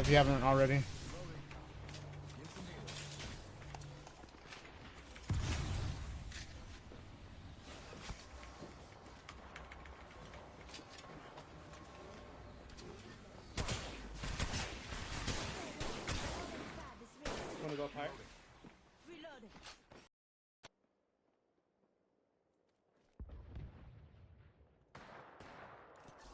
if you haven't already. Wanna go up higher? Reloading.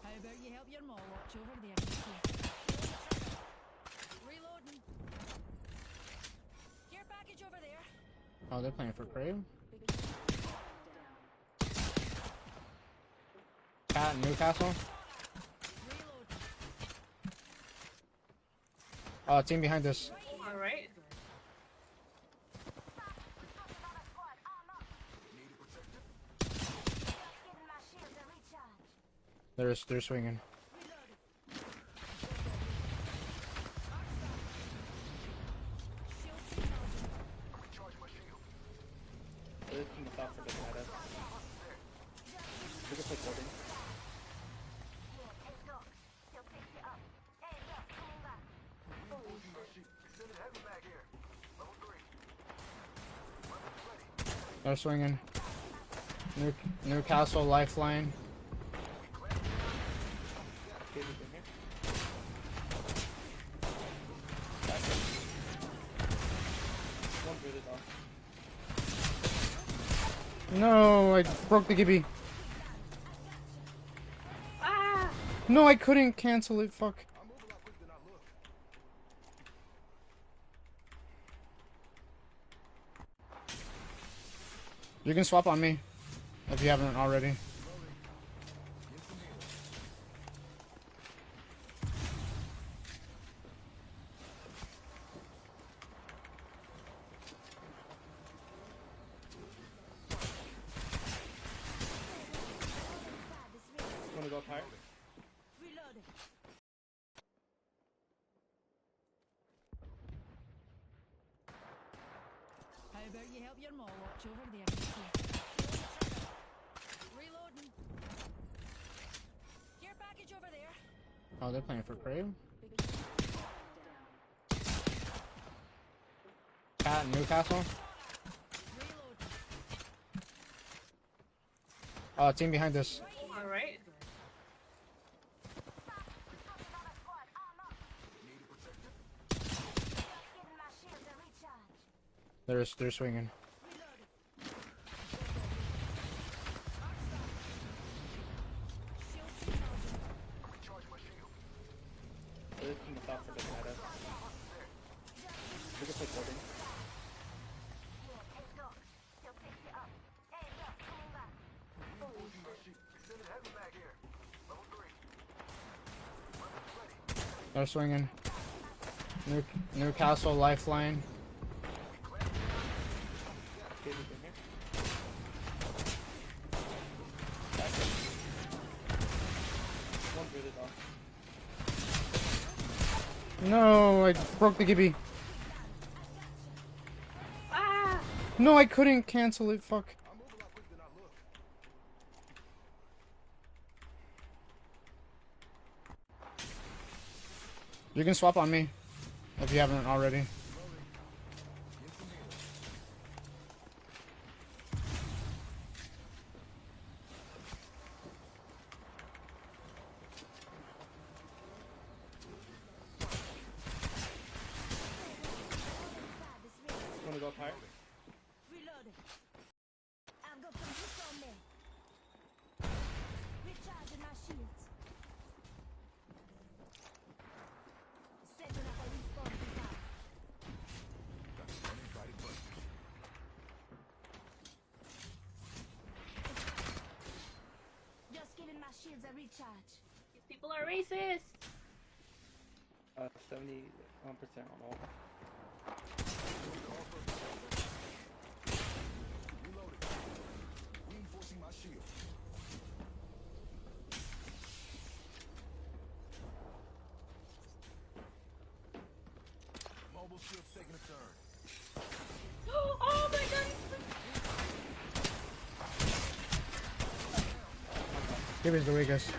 How about you help your mom watch over there? Reloading. Care package over there. Oh, they're playing for Crave. Cat in Newcastle. Reload. Oh, team behind us. Alright. They're swinging. They're from the top for the data. We can play coding. They're swinging. Newcastle lifeline. Okay, we can here. One really long. No, I broke the Gibby. Ah! No, I couldn't cancel it. Fuck. You can swap on me if you haven't already. Wanna go up higher? Reloading. How about you help your mom watch over there? Reloading. Care package over there. Oh, they're playing for Crave. Cat in Newcastle. Reload. Oh, team behind us. Alright. They're swinging. They're from the top for the data. We can play coding. They're swinging. Newcastle lifeline. Okay, we can here. One really long. No, I broke the Gibby. Ah! No, I couldn't cancel it. Fuck. You can swap on me if you haven't already. Wanna go up higher? Reloading. I've got some hits on me. Recharging my shields. Setting up a respawn device. Just giving my shields a recharge. These people are racist! 71% on all. Reinforcing my shield. Mobile shield's taking a turn. Oh my god! Gibby's the weakest.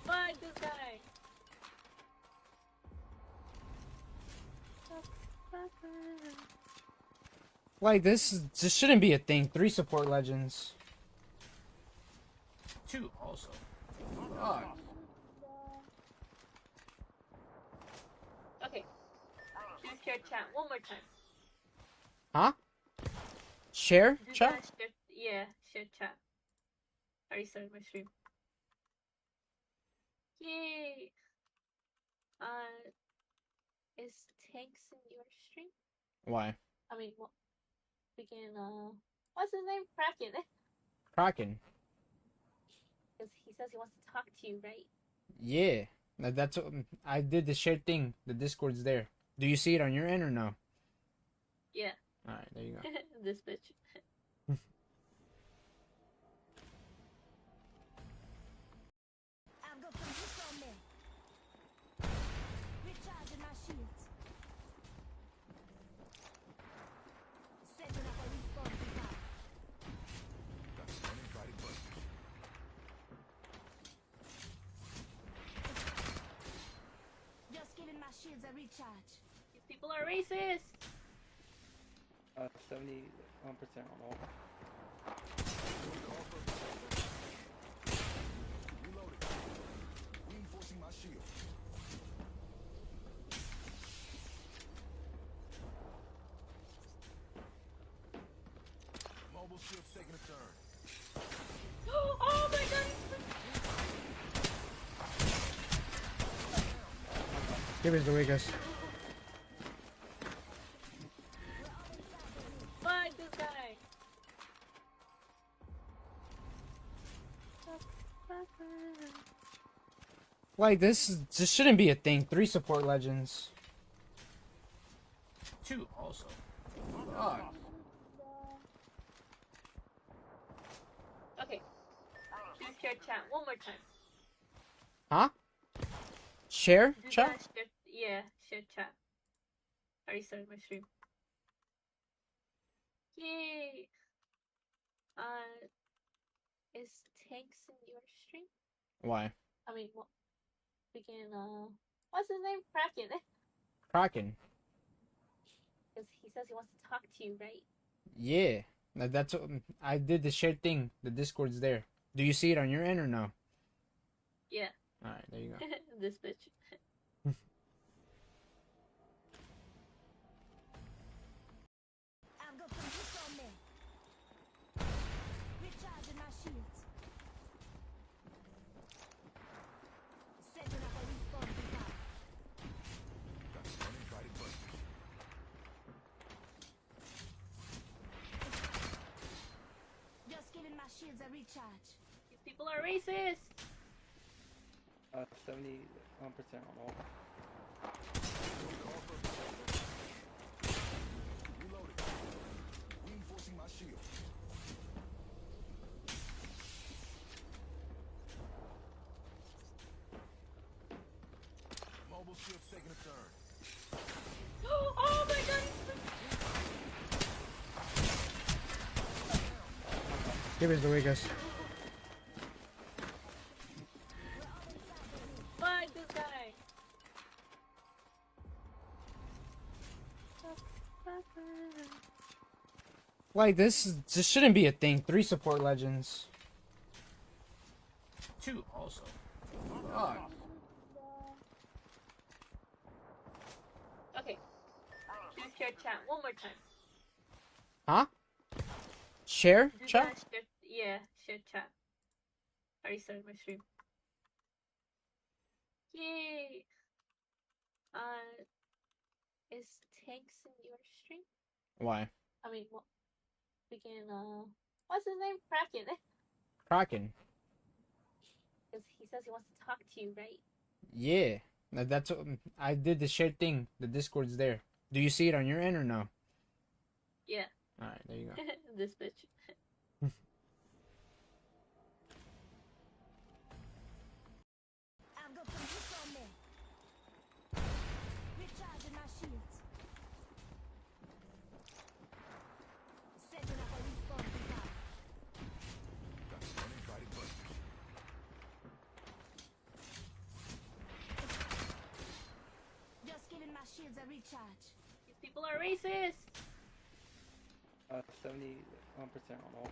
But Like, this shouldn't be a thing. 3 support legends. 2 also. Okay. Do share chat one more time. Huh? Share? Do Chat? that share, yeah, share chat. I already started my stream. Yay! Is Tanks in your stream? Why? I mean, well, we can, what's his name? Kraken. Kraken. Because he says he wants to talk to you, right? Yeah. That's what I did the shared thing. The Discord's there. Do you see it on your end or no? Yeah. Alright, there you go. This bitch. I'm gonna put this on me. Recharging my shields. Setting up a respawn device. That's an uninvited button. Just giving my shields a recharge. These people are racist! 71% on all. Reloading. Reinforcing my shield. Mobile shield's taking a turn. Oh my god! Give it the weakest. Fuck this guy! Like, this shouldn't be a thing. 3 support legends. 2 also. Okay. Do share chat one more time. Huh? Share? Do Chat? that share, yeah, share chat. I already started my stream. Yay! Is Tanks in your stream? Why? I mean, well, we can, what's his name? Kraken. Kraken. Because he says he wants to talk to you, right? Yeah. That's what I did the shared thing. The Discord's there. Do you see it on your end or no? Yeah. Alright, there you go. This bitch. I'm gonna put this on me. Recharging my shields. Setting up a respawn device. That's an uninvited button. Just giving my shields a recharge. These people are racist! 71% on all. Reloading. Reinforcing my shield. Mobile shield's taking a turn. Oh my god! Give it the weakest. Fuck this guy! Like, this shouldn't be a thing. 3 support legends. 2 also. Okay. Do share chat one more time. Huh? Share? Do Chat? that share, yeah, share chat. I already started my stream. Yay! Is Tanks in your stream? Why? I mean, well, we can, what's his name? Kraken. Kraken. Because he says he wants to talk to you, right? Yeah. That's what I did the shared thing. The Discord's there. Do you see it on your end or no? Yeah. Alright, there you go. This bitch. I'm gonna put this on me. Recharging my shields. Setting up a respawn device. That's an uninvited button. Just giving my shields a recharge. These people are racist! 71% on all.